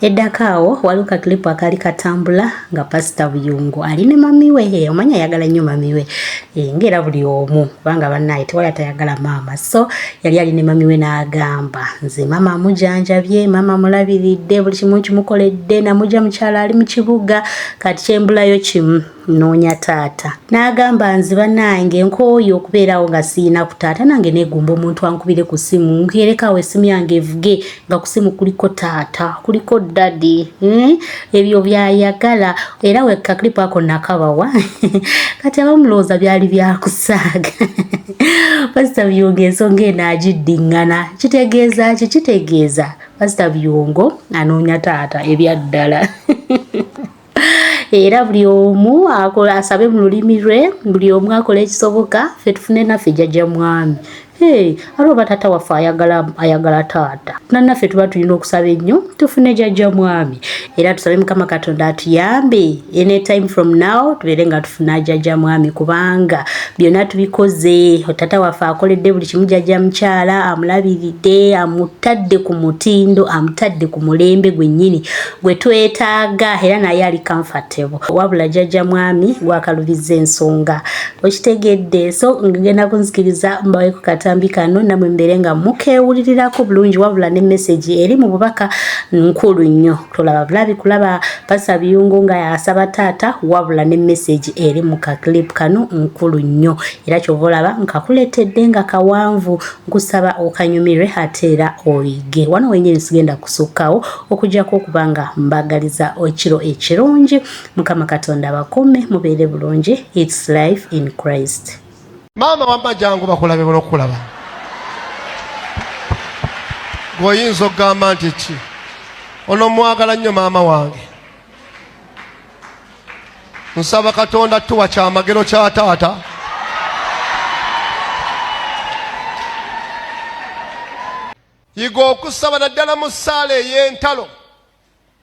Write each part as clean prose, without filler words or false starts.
Eddakaawo waliwo kakilipu akaali katambula nga Pastor Buyungu ali ne mami we. Omanya ayagala nnyo mami we ng'era buli omu kubanga bannaye tewali atayagala maama. So yali ali ne mami we n'agamba nze maama amujanjabye, maama amulabiridde, buli kimu kimukoledde, namugya mukyala ali mu kibuga, kati kyembulayo kimu noonya taata. N'agamba nze bannange nkooye okubeerawo nga siina ku taata, nange neegumba omuntu ankubire ku simu, nkeerekawo essimu yange evuge nga ku simu kuliko taata, kuliko daddy. Ebyo byayagala era we kakilipu ako nakabawa kati abamulowooza byali byakusaaga. Pastor Buyungu ensonga eno agiddiŋŋana. Kitegeeza ki? Kitegeeza Pastor Buyungu anoonya taata ebyaddala. Era buli omu akola asabe mu lulimi lwe, buli omu akola ekisoboka ffe tufune naffe jjajja mwami. Aloba taata waffe ayagala taata. Nannaffe tuba tulina okusaba ennyo tufune jjajja mwami. Era tusabe Mukama Katonda atuyambe anytime from now tubeere nga tufuna jjajja mwami kubanga byonna tubikoze. Taata waffe akoledde buli kimu jjajja mukyala amulabiridde, amutadde ku mutindo, amutadde ku mulembe gwennyini gwe twetaaga era naye ali comfortable. Wabula jjajja mwami gwakalubiza ensonga. Okitegedde? So ngenda kunzikiriza mbawe ku katambi kano namwe mbeere nga mukeewulirirako bulungi wabula ne message eri mu bubaka nkulu nnyo. Tolaba bulabi kulaba Pastor Buyungu nga yasaba taata wabula ne message eri mu kakilipu kano nkulu nnyo. Era kyova olaba nkakuleetedde nga kawanvu, nkusaba okanyumirwe ate era oyige. Wano wennyini sigenda kusukkawo okuggyako okubanga mbagaliza ekiro ekirungi. Mukama Katonda abakume mubeere bulungi. It's life in Christ. Maama wamba jangu bakulabe bolokulaba. Goyinzo gamba nti ki? Ono mwagala nnyo maama wange. Nsaba Katonda tuwa kyamagero kya taata. Yiga okusaba naddala mu ssaala ey'entalo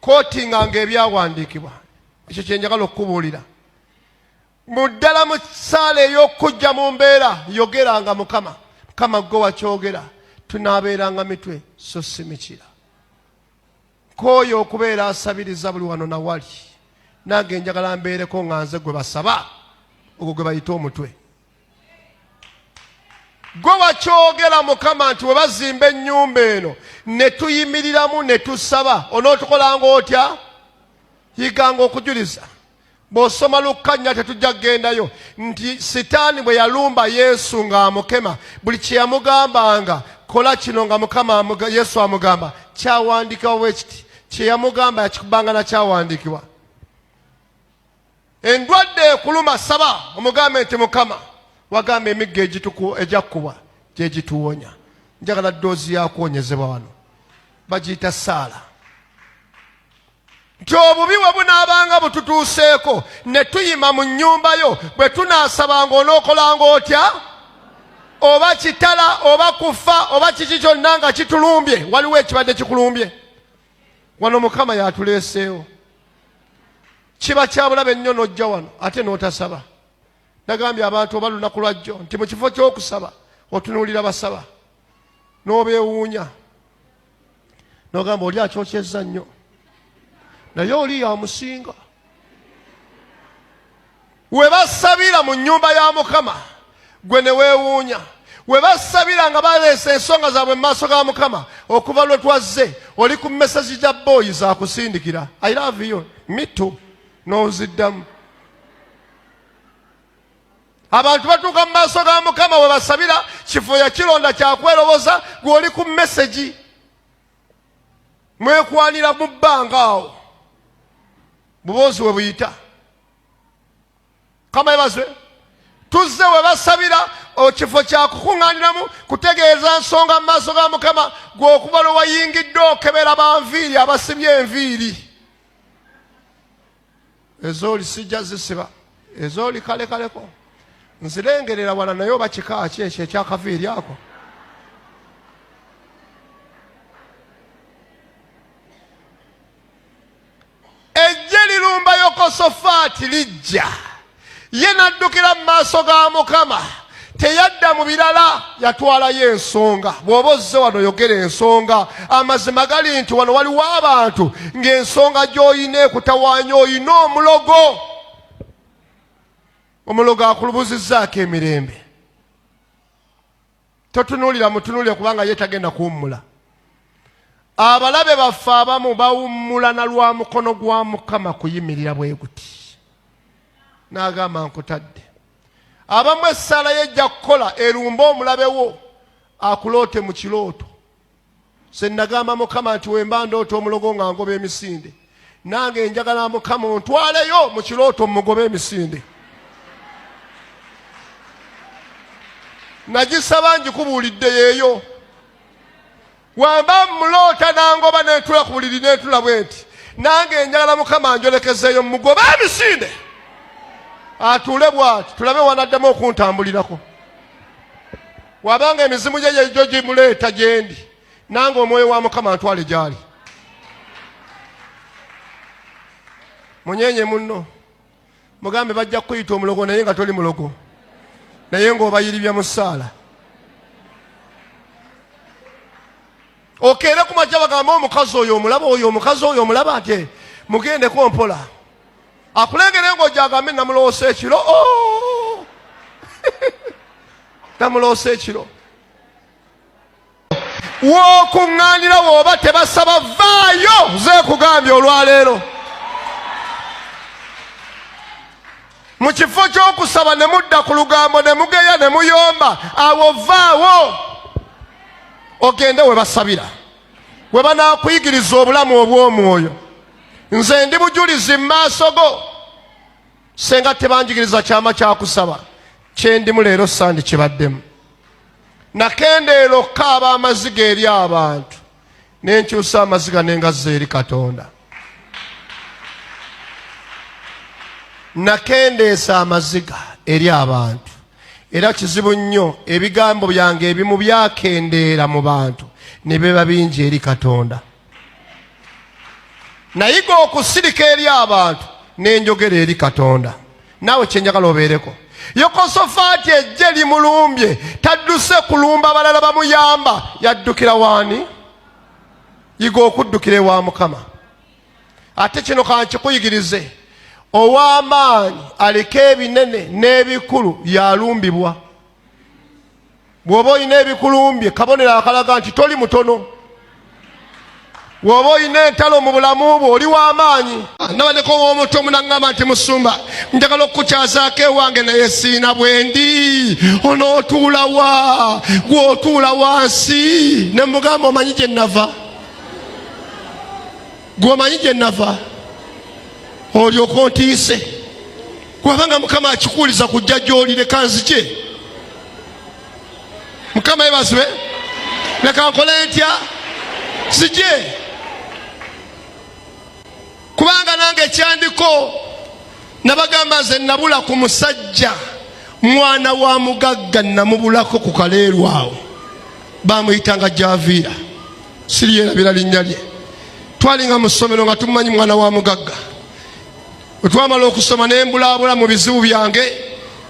kootinganga ebyawandiikibwa. Ekyo kye njagala okukubuulira. Muddala mu ssaala ey'okujja mu mbeera yogeranga Mukama. Mukama gwe wakyogera tunaabeeranga mitwe so si mikira. Kooyo okubeera asabiriza buli wano na wali. Nange njagala mbeereko nga nze gwe basaba ogwo gwe bayita omutwe. Gwe wakyogera Mukama nti we bazimba ennyumba eno ne tuyimiriramu ne tusaba onootukolanga otya? Yiganga okujuliza. Bw'osoma Luka 4 tetujja kugendayo nti Sitaani bwe yalumba Yesu ng'amukema buli kye yamugambanga kola kino nga Mukama Yesu amugamba kyawandiikibwa bwe kiti, kye yamugamba yakikubanga na kyawandiikibwa. Endwadde ekuluma saba omugambe nti Mukama wagamba emigga egyakkubwa gye gituwonya. Njagala ddoozi yakuwonyezebwa wano bagiyita ssaala. Nti obubi bwe bunaabanga bututuuseeko ne tuyima mu nnyumba yo bwe tunaasabanga onookolanga otya? Oba kitala oba kufa oba kiki kyonna nga kitulumbye, waliwo ekibadde kikulumbye. Wano Mukama yatuleeseewo. Kiba kya bulabe nnyo n'ojja wano ate n'otasaba. Nagambye abantu oba lunaku lwajjo nti mu kifo ky'okusaba otunuulira basaba n'obeewuunya n'ogamba oli akyokyezza nnyo naye oli yamusinga. We basabira mu nnyumba ya Mukama gwe ne weewuunya. We basabira nga baleese ensonga zaabwe mu maaso ga Mukama okuva lwe twazze oli ku message gya boys akusindikira I love you me too n'oziddamu. Abantu batuuka mu maaso ga Mukama we basabira kifo yakironda kyakweroboza gwe oli ku message mwekwanira mu bbanga awo bubozi we buyita. Kama ebazwe tuzze we basabira kifo kyakukuŋŋaaniramu kutegeeza nsonga mu maaso ga Mukama gwe okuba lwe wayingidde okebera banviiri abasibye enviiri. Ezooli sijja zisiba, ezooli kalekaleko nzirengerera wala naye oba kika ki ekyo ekyakaviiri ako. Ejje lirumba Yekosafaati lijja ye naddukira mu maaso ga Mukama teyadda mu birala, yatwalayo ensonga. Bw'oba ozze wano yogera ensonga. Amazima gali nti wano waliwo abantu ng'ensonga gy'oyina ekutawaanya oyina omulogo. Omulogo akulubuzizzaako emirembe. Totunuulira mutunuulire kubanga ye tagenda kuwummula. Abalabe baffe abamu bawummula na lwa mukono gwa Mukama kuyimirira bwe guti. N'agamba nkutadde. Abamu essala yejja kukola erumba omulabe wo akuloote mu kirooto. Se nagamba Mukama nti wemba ndoota omulogo nga ngoba emisinde. Nange njagala Mukama ontwaleyo mu kirooto mugobe emisinde. Nagisaba ngikubuulidde yeeyo. Wamba muloota nangoba neetula ku buliri neetula bwenti. Nange njagala Mukama anjolekezeeyo mugobe emisinde. Atuule bw'ati tulabe wanaddemu okuntambulirako. Wabanga emizimu gye gyo gimuleeta gyendi, nange omwoyo wa Mukama antwale gy'ali. Munyenye munno mugambe bajja kuyita omulogo naye nga toli mulogo, naye ng'obayiribya mu ssaala. Okeere ku makya bagamba omukazi oyo omulaba, oyo omukazi oyo omulaba ate mugendeko mpola. Akulengere ng'ojja agambe namuloosa ekiro. Namuloosa ekiro. W'okuŋŋaanira w'oba tebasaba vaayo ze kugambye olwaleero. Mu kifo ky'okusaba ne mudda ku lugambo ne mugeya ne muyomba, awo vaawo ogende we basabira, we banaakuyigiriza obulamu obw'omwoyo. Nze ndi bujulizi mu maaso go. Senga tebanjigiriza kyama kyakusaba kye ndimu leero sandi kibaddemu. Nakendeera okukaaba amaziga eri abantu ne nkyusa amaziga ne ngazza eri Katonda. Nakendeesa amaziga eri abantu. Era kizibu nnyo ebigambo byange ebimu byakendeera mu bantu ne biba bingi eri Katonda. Nayiga okusirika eri abantu n'enjogera eri Katonda. Naawe kye njagala obeereko. Yekosafaati ejje limulumbye, tadduse kulumba balala bamuyamba, yaddukira waani? Yiga okuddukira ewa Mukama. Ate kino kankikuyigirize, ow'amaanyi aliko ebinene n'ebikulu yalumbibwa. Bw'oba olina ebikulumbye kabonero akalaga nti toli mutono. Bw'oba olina entalo mu bulamu bwo oli w'amaanyi. Nabadeko ow'omuto munaŋŋamba nti musumba njagala okukukyazaako ewange naye siina bwendi. Onootuula wa? Gw'otuula wansi. Ne mugamba omanyi gye nava? Gw'omanyi gye nava? Olyoka ontiise. Kubanga Mukama akikuwuliza kujja gy'oli leka nzije. Mukama yebazibwe. Leka nkole ntya? Nzije. Kubanga nange ekyandiko nabagamba nze nabula ku musajja mwana wa mugagga namubulako ku kaleeru awo. Bamuyitanga Javiira. Siriyerabira linnya lye. Twalinga mu ssomero nga tumumanyi mwana wa mugagga. Bwe twamala okusoma ne mbulaabula mu bizibu byange,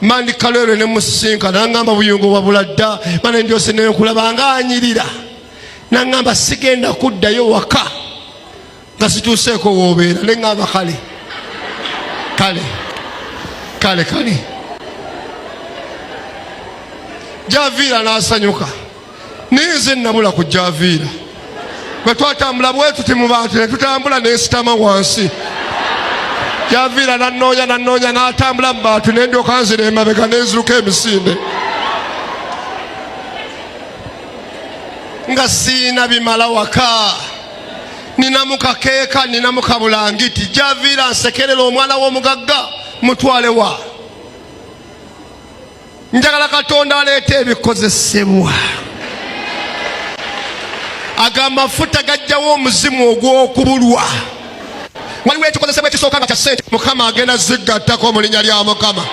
Mandi Kaleero ne musisinkana n'aŋŋamba buyungu wabula dda, bane ndyose ne nkulaba nga anyirira. N'aŋŋamba sigenda kuddayo waka nga situuseeko w'obeera. Ne ŋŋamba kale. Javiira n'asanyuka. Ninze nabula ku Javiira. Bwe twatambula bwe tuti mu bantu ne tutambula n'esitama wansi. Javiira nannoonya n'atambula mu bantu ne ndyoka nzira emabega n'eziruka emisinde. Nga siina bimala waka. Ninamu kakeeka, ninamu kabulangiti. Javiira nsekerera omwana w'omugagga mutwale wa. Njagala Katonda aleeta ebikozesebwa. Agamafuta gajjawo omuzimu ogw'okubulwa. Waliwo ekikozesebwa ekisooka nga kya ssente. Mukama agenda ziggattako mu linnya lya Mukama.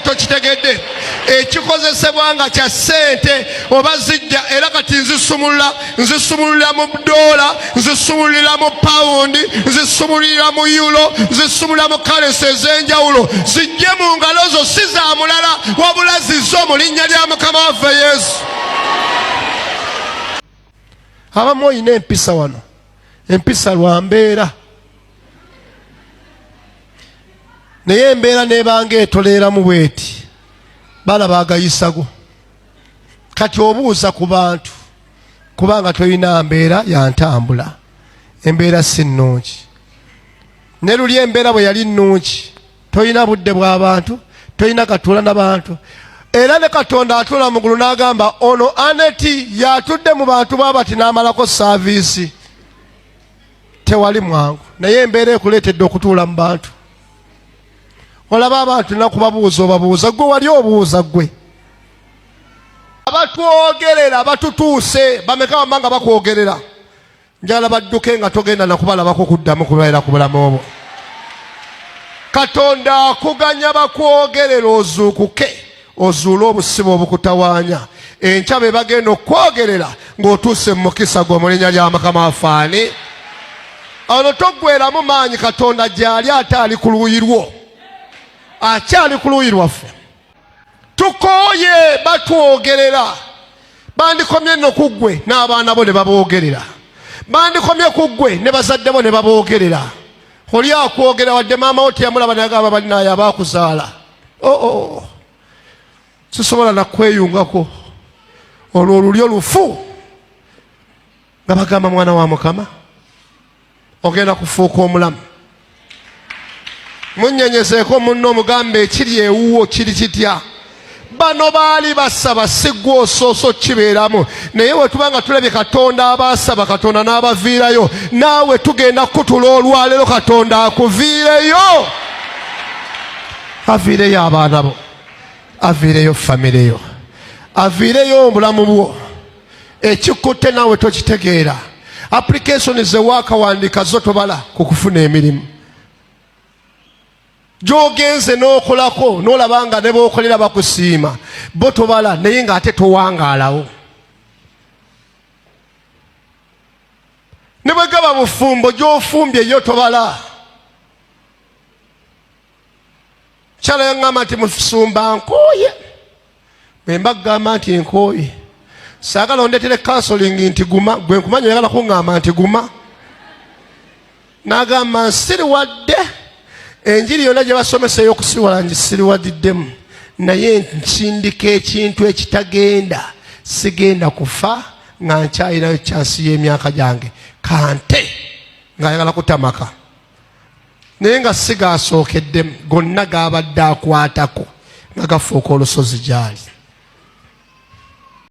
tokitegedde ekikozesebwa nga kya ssente oba zijja era kati nzisumulula mu dola, nzisumulira mu pawundi, nzisumulira mu euro, nzisumulira mu kalensi ez'enjawulo, zijje mu ngalo zo si za mulala wabula zizo mu linnya lya Mukama waffe Yesu. Abamu olina empisa wano, empisa lwa mbeera, naye embeera nebanga etoleeramu bweti balaba agayisago. Kati obuuza ku bantu kubanga tolina mbeera ya ntambula, embeera si nnungi. Ne luli embeera bwe yali nnungi tolina budde bw'abantu, tolina katuula n'abantu. Era ne Katonda atuula mu ggulu n'agamba ono Aneti yatudde mu bantu bw'abati n'amalako saaviisi. Tewali mwangu, naye embeera ekuleetedde okutuula mu bantu. Olaba abantu nakubabuuza obabuuza, gwe wali obuuza gwe. Abatwogerera batutuuse bameka bamanga bakwogerera. Njala badduke nga togenda nakubalabako kuddamu kubeera ku bulamu obwo. Katonda akuganya bakwogerera ozuukuke, ozuule obusibo obukutawaanya. Enkya be bagenda okwogerera ng'otuuse mu mukisa gwo mu linnya lya Mukama waffe ani. Ono toggweramu maanyi, Katonda gy'ali ate ali ku luuyi lwo. Akyali ku luuyi lwaffe. Tukooye batwogerera. Bandikomye nno ku ggwe n'abaana bo ne baboogerera. Bandikomye ku ggwe ne bazadde bo ne baboogerera. Oli akwogera wadde maama wo teyamulaba nagamba balinaye abaakuzaala. Sisobola nakweyungako. Olwo olulyo lufu nga bagamba mwana wa Mukama ogenda kufuuka omulamu. Munnyenyezeeko munno omugambe ekiri ewuwo kiri kitya. Bano baali basaba si ggwe osooso kibeeramu, naye we tubanga tulabye Katonda abaasaba Katonda n'abaviirayo, naawe tugenda kutula olwaleero Katonda akuviireyo. Aviireyo abaana bo, aviireyo famire yo, aviireyo obulamu bwo. Ekikutte naawe tokitegeera. Application ze waakawandiika zo tobala ku kufuna emirimu. Gy'ogenze n'okolako n'olaba nga ne b'okolera bakusiima, bo tobala naye ng'ate towangaalawo. Ne bwe gaba bufumbo gy'ofumbye yo tobala. Kyala yaŋŋamba nti musumba nkooye. Bwe mba kugamba nti nkooye, saagala ondeetere counseling nti guma, gwe nkumanya oyagala kuŋŋamba nti guma. N'agamba nsiriwadde. Enjiri yonna gye basomesa ey'okusiriwala ngisiriwadiddemu, naye nsindika ekintu ekitagenda, sigenda kufa nga nkyayinayo kyansi y'emyaka gyange, kante ng'ayagala kutamaka. Naye nga si gaasookeddemu, gonna gaabadde akwatako nga gafuuka olusozi gy'ali.